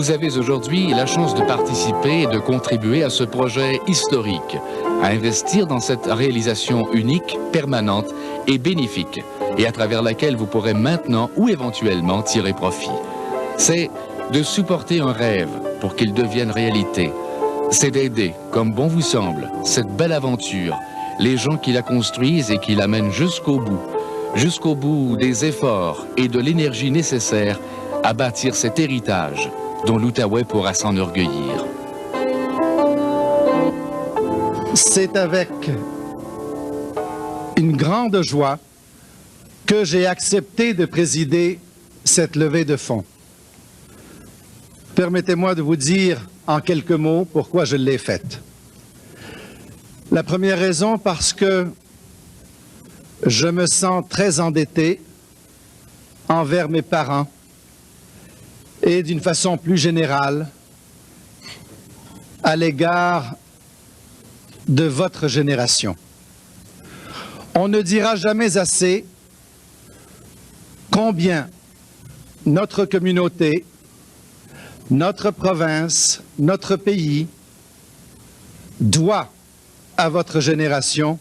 Vous avez aujourd'hui la chance de participer et de contribuer à ce projet historique, à investir dans cette réalisation unique, permanente et bénéfique, et à travers laquelle vous pourrez maintenant ou éventuellement tirer profit. C'est de supporter un rêve pour qu'il devienne réalité. C'est d'aider, comme bon vous semble, cette belle aventure, les gens qui la construisent et qui la mènent jusqu'au bout des efforts et de l'énergie nécessaires à bâtir cet héritage dont l'Outaouais pourra s'enorgueillir. C'est avec une grande joie que j'ai accepté de présider cette levée de fonds. Permettez-moi de vous dire en quelques mots pourquoi je l'ai faite. La première raison, parce que je me sens très endetté envers mes parents et d'une façon plus générale à l'égard de votre génération. On ne dira jamais assez combien notre communauté, notre province, notre pays doit à votre génération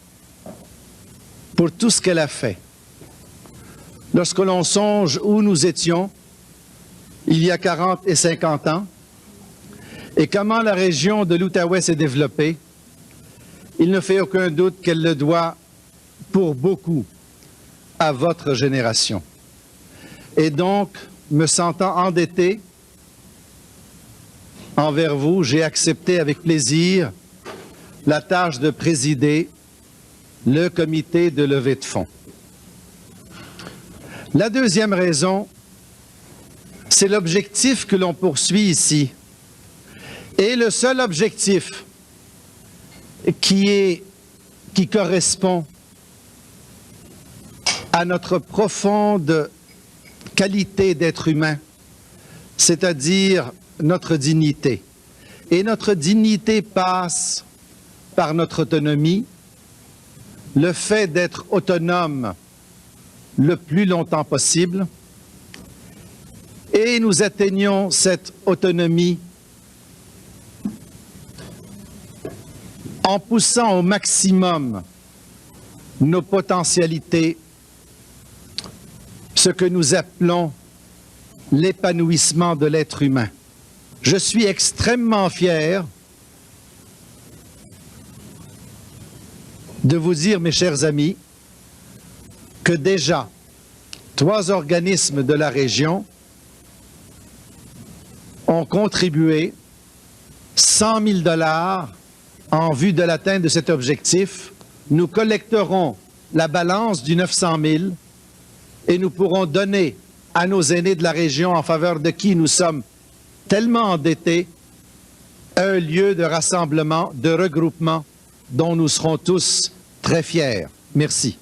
pour tout ce qu'elle a fait. Lorsque l'on songe où nous étions il y a 40 et 50 ans et comment la région de l'Outaouais s'est développée, il ne fait aucun doute qu'elle le doit pour beaucoup à votre génération. Et donc, me sentant endetté envers vous, j'ai accepté avec plaisir la tâche de présider le comité de levée de fonds. La deuxième raison, c'est l'objectif que l'on poursuit ici. Et le seul objectif qui correspond à notre profonde qualité d'être humain, c'est-à-dire notre dignité. Et notre dignité passe par notre autonomie, le fait d'être autonome le plus longtemps possible, et nous atteignons cette autonomie en poussant au maximum nos potentialités, ce que nous appelons l'épanouissement de l'être humain. Je suis extrêmement fier de vous dire, mes chers amis, que déjà 3 organismes de la région ont contribué 100 000 $ en vue de l'atteinte de cet objectif. Nous collecterons la balance du 900 000 et nous pourrons donner à nos aînés de la région en faveur de qui nous sommes tellement endettés un lieu de rassemblement, de regroupement dont nous serons tous très fiers. Merci.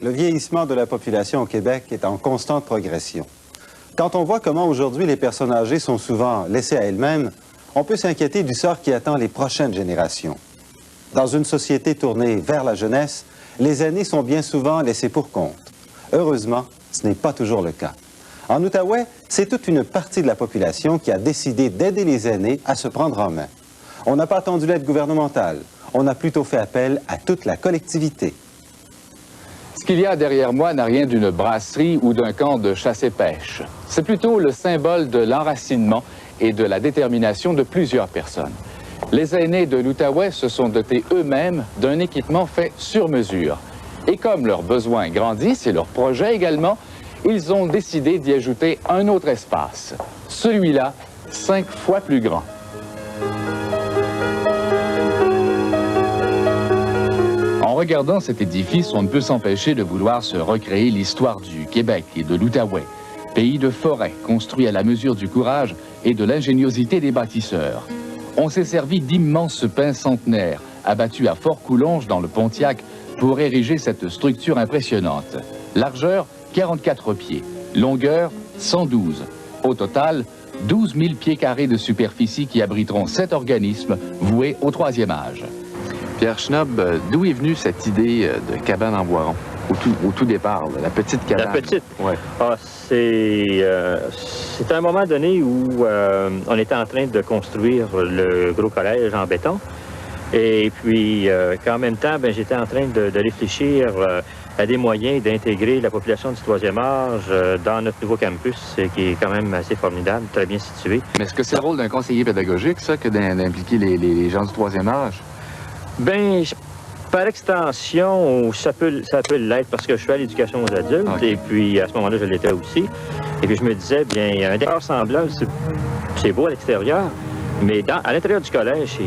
Le vieillissement de la population au Québec est en constante progression. Quand on voit comment aujourd'hui les personnes âgées sont souvent laissées à elles-mêmes, on peut s'inquiéter du sort qui attend les prochaines générations. Dans une société tournée vers la jeunesse, les aînés sont bien souvent laissés pour compte. Heureusement, ce n'est pas toujours le cas. En Outaouais, c'est toute une partie de la population qui a décidé d'aider les aînés à se prendre en main. On n'a pas attendu l'aide gouvernementale, on a plutôt fait appel à toute la collectivité. Ce qu'il y a derrière moi n'a rien d'une brasserie ou d'un camp de chasse et pêche. C'est plutôt le symbole de l'enracinement et de la détermination de plusieurs personnes. Les aînés de l'Outaouais se sont dotés eux-mêmes d'un équipement fait sur mesure. Et comme leurs besoins grandissent et leurs projets également, ils ont décidé d'y ajouter un autre espace. Celui-là, 5 fois plus grand. En regardant cet édifice, on ne peut s'empêcher de vouloir se recréer l'histoire du Québec et de l'Outaouais, pays de forêt construit à la mesure du courage et de l'ingéniosité des bâtisseurs. On s'est servi d'immenses pins centenaires, abattus à Fort-Coulonge dans le Pontiac, pour ériger cette structure impressionnante. Largeur, 44 pieds. Longueur, 112. Au total, 12 000 pieds carrés de superficie qui abriteront 7 organismes voués au 3e âge. Pierre Schnob, d'où est venue cette idée de cabane en boiron? Au tout départ, la petite cabane. La petite? Ouais. Ah, c'est à un moment donné où on était en train de construire le gros collège en béton. Et puis, qu'en même temps, j'étais en train de réfléchir à des moyens d'intégrer la population du 3e âge dans notre nouveau campus, qui est quand même assez formidable, très bien situé. Mais est-ce que c'est le rôle d'un conseiller pédagogique, ça, que d'impliquer les gens du 3e âge? Par extension, ça peut l'être parce que je suis à l'éducation aux adultes, okay. Et puis à ce moment-là, je l'étais aussi. Et puis je me disais, un décor semblable, c'est beau à l'extérieur, mais à l'intérieur du collège,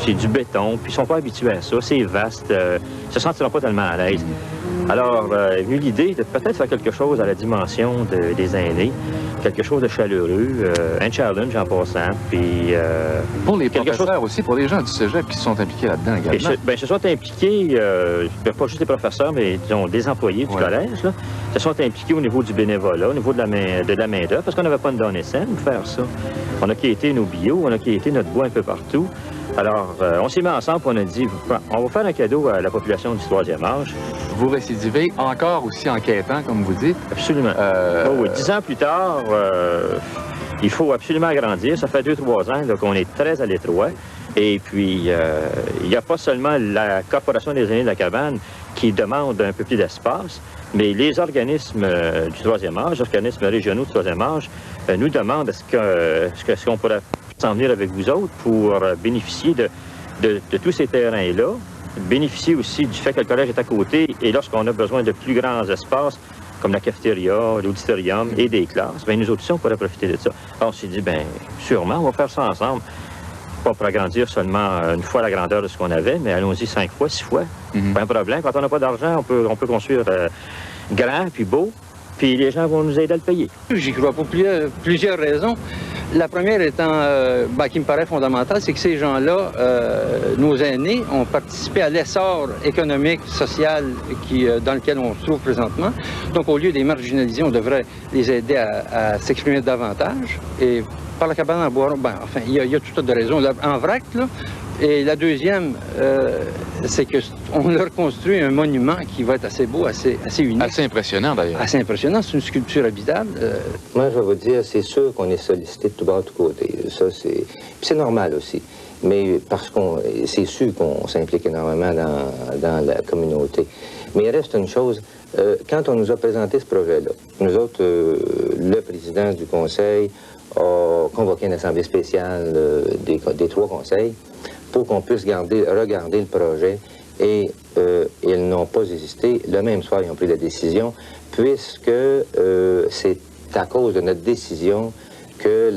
c'est du béton, puis ils sont pas habitués à ça, c'est vaste, ils se sentiront pas tellement à l'aise. Alors, est venue l'idée de peut-être faire quelque chose à la dimension des aînés, quelque chose de chaleureux, un challenge en passant, puis... pour les professeurs aussi, pour les gens du cégep qui se sont impliqués là-dedans également. Se sont impliqués, pas juste les professeurs, mais disons, des employés du collège, là, se sont impliqués au niveau du bénévolat, au niveau de la main-d'œuvre, parce qu'on n'avait pas une donne SM pour faire ça. On a quitté nos bio, on a quitté notre bois un peu partout. Alors, on s'est mis ensemble et on a dit, on va faire un cadeau à la population du 3e âge. Vous récidivez encore aussi en quêtant, comme vous dites? Absolument. Oui, 10 ans plus tard, il faut absolument agrandir. Ça fait 2-3 ans qu'on est très à l'étroit. Et puis, il n'y a pas seulement la Corporation des aînés de la cabane qui demande un peu plus d'espace, mais les organismes du 3e âge, les organismes régionaux du 3e âge, nous demandent est-ce qu'on pourrait s'en venir avec vous autres pour bénéficier de tous ces terrains-là, bénéficier aussi du fait que le collège est à côté, et lorsqu'on a besoin de plus grands espaces, comme la cafétéria, l'auditorium et des classes, nous autres aussi, on pourrait profiter de ça. Alors, on s'est dit, sûrement, on va faire ça ensemble. Pas pour agrandir seulement une fois la grandeur de ce qu'on avait, mais allons-y 5 fois, 6 fois. Pas un problème. Quand on n'a pas d'argent, on peut construire grand puis beau, puis les gens vont nous aider à le payer. J'y crois pour plusieurs raisons. La première étant, qui me paraît fondamentale, c'est que ces gens-là, nos aînés, ont participé à l'essor économique, social dans lequel on se trouve présentement. Donc, au lieu de les marginaliser, on devrait les aider à s'exprimer davantage. Et par la cabane en boiron, il y a toutes sortes de raisons. En vrac, là. Et la deuxième, c'est qu'on leur construit un monument qui va être assez beau, assez unique. Assez impressionnant, d'ailleurs. Assez impressionnant. C'est une sculpture habitable. Moi, je vais vous dire, c'est sûr qu'on est sollicité de tout bord, de tout côté. Ça, c'est normal aussi. Mais parce c'est sûr qu'on s'implique énormément dans la communauté. Mais il reste une chose. Quand on nous a présenté ce projet-là, nous autres, le président du conseil a convoqué une assemblée spéciale des 3 conseils pour qu'on puisse regarder le projet, et ils n'ont pas hésité. Le même soir, ils ont pris la décision, puisque c'est à cause de notre décision que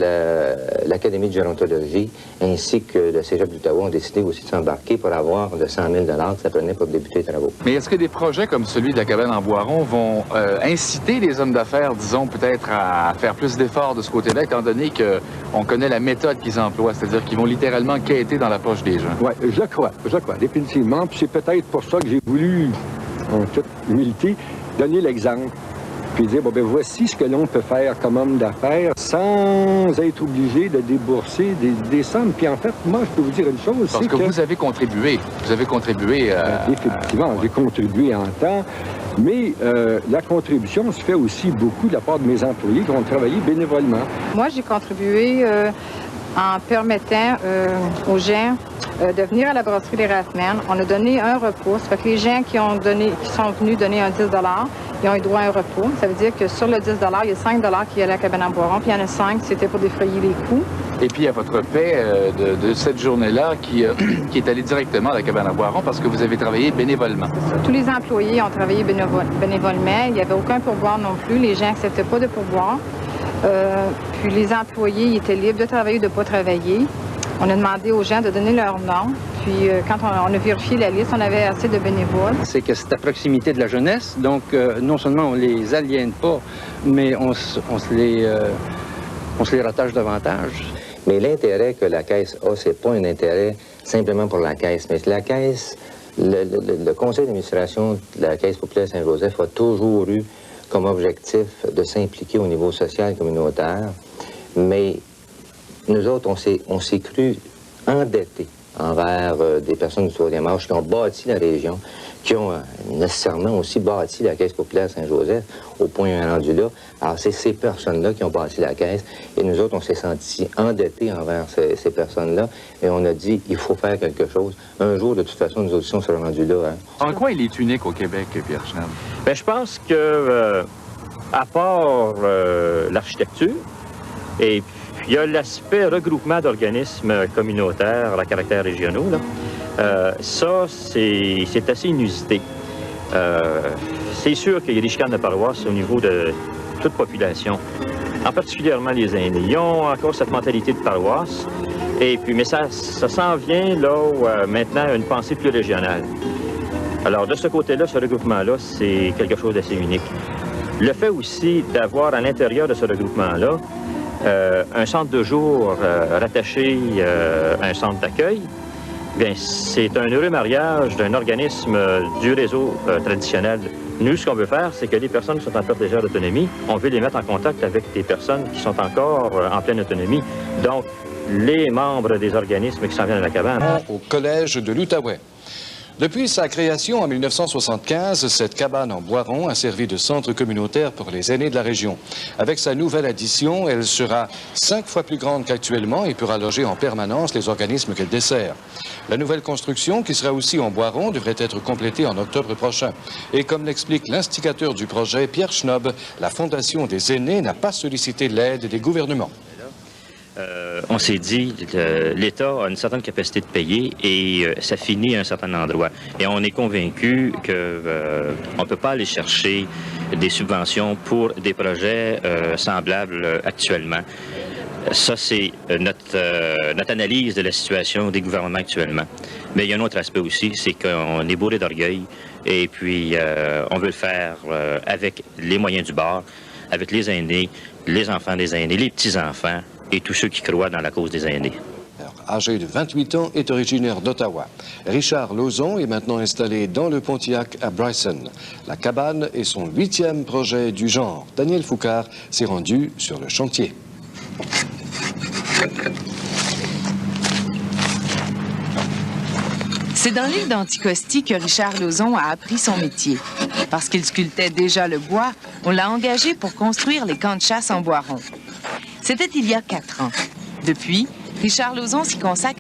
l'Académie de gérontologie ainsi que le Cégep d'Ottawa ont décidé aussi de s'embarquer pour avoir le 100 000 que ça prenait pour débuter les travaux. Mais est-ce que des projets comme celui de la cabane en boiron vont inciter les hommes d'affaires, disons, peut-être à faire plus d'efforts de ce côté-là, étant donné qu'on connaît la méthode qu'ils emploient, c'est-à-dire qu'ils vont littéralement quêter dans la poche des gens? Oui, je le crois, définitivement. Puis c'est peut-être pour ça que j'ai voulu, en toute humilité, donner l'exemple. Puis dire, voici ce que l'on peut faire comme homme d'affaires sans être obligé de débourser des sommes. Puis en fait, moi, je peux vous dire une chose, parce que vous avez contribué. Vous avez contribué à... Effectivement, j'ai contribué en temps, mais la contribution se fait aussi beaucoup de la part de mes employés qui ont travaillé bénévolement. Moi, j'ai contribué en permettant aux gens de venir à la brasserie des Rathmans. On a donné un repos. Ça fait que les gens qui sont venus donner un 10 $, ils ont eu droit à un repos. Ça veut dire que sur le 10 $, il y a 5 $ qui allaient à la cabane en boiron, puis il y en a 5, c'était pour défrayer les coûts. Et puis, il y a votre paie de cette journée-là qui est allée directement à la cabane à boiron parce que vous avez travaillé bénévolement. Tous les employés ont travaillé bénévolement. Il n'y avait aucun pourboire non plus. Les gens n'acceptaient pas de pourboire. Puis les employés ils étaient libres de travailler ou de ne pas travailler. On a demandé aux gens de donner leur nom. puis, quand on a vérifié la liste, on avait assez de bénévoles. C'est que c'est à proximité de la jeunesse, donc non seulement on les aliène pas, mais on se les rattache davantage. Mais l'intérêt que la Caisse a, c'est pas un intérêt simplement pour la Caisse, mais la Caisse, le conseil d'administration de la Caisse populaire Saint-Joseph a toujours eu comme objectif de s'impliquer au niveau social communautaire, mais nous autres, on s'est cru endettés envers des personnes du troisième âge qui ont bâti la région, qui ont nécessairement aussi bâti la Caisse populaire Saint-Joseph au point où on est rendu là. Alors, c'est ces personnes-là qui ont bâti la Caisse, et nous autres, on s'est sentis endettés envers ces personnes-là, et on a dit, il faut faire quelque chose. Un jour, de toute façon, nous aussi, on sera rendus là. Hein. En quoi il est unique au Québec, Pierre Schnabb? Bien, je pense que, à part l'architecture, et puis il y a l'aspect regroupement d'organismes communautaires à caractère régionaux, là. Ça, c'est assez inusité. C'est sûr qu'il y a des chicanes de paroisse au niveau de toute population, en particulièrement les aînés. Ils ont encore cette mentalité de paroisse, et puis, mais ça s'en vient là où, maintenant à une pensée plus régionale. Alors, de ce côté-là, ce regroupement-là, c'est quelque chose d'assez unique. Le fait aussi d'avoir à l'intérieur de ce regroupement-là un centre de jour rattaché à un centre d'accueil, bien, c'est un heureux mariage d'un organisme du réseau traditionnel. Nous, ce qu'on veut faire, c'est que les personnes qui sont en perte légère d'autonomie, on veut les mettre en contact avec des personnes qui sont encore en pleine autonomie. Donc, les membres des organismes qui s'en viennent à la cabane. Au collège de l'Outaouais. Depuis sa création en 1975, cette cabane en Boiron a servi de centre communautaire pour les aînés de la région. Avec sa nouvelle addition, elle sera 5 fois plus grande qu'actuellement et pourra loger en permanence les organismes qu'elle dessert. La nouvelle construction, qui sera aussi en Boiron, devrait être complétée en octobre prochain. Et comme l'explique l'instigateur du projet, Pierre Schnabb, la Fondation des aînés n'a pas sollicité l'aide des gouvernements. On s'est dit, l'État a une certaine capacité de payer et ça finit à un certain endroit. Et on est convaincu qu'on ne peut pas aller chercher des subventions pour des projets semblables actuellement. Ça, c'est notre analyse de la situation des gouvernements actuellement. Mais il y a un autre aspect aussi, c'est qu'on est bourré d'orgueil et puis on veut le faire avec les moyens du bord, avec les aînés, les enfants des aînés, les petits-enfants, et tous ceux qui croient dans la cause des aînés. Âgé de 28 ans, est originaire d'Ottawa. Richard Lauzon est maintenant installé dans le Pontiac à Bryson. La cabane est son 8e projet du genre. Daniel Foucard s'est rendu sur le chantier. C'est dans l'île d'Anticosti que Richard Lauzon a appris son métier. Parce qu'il sculptait déjà le bois, on l'a engagé pour construire les camps de chasse en Boiron. C'était il y a 4 ans. Depuis, Richard Lauzon s'y consacre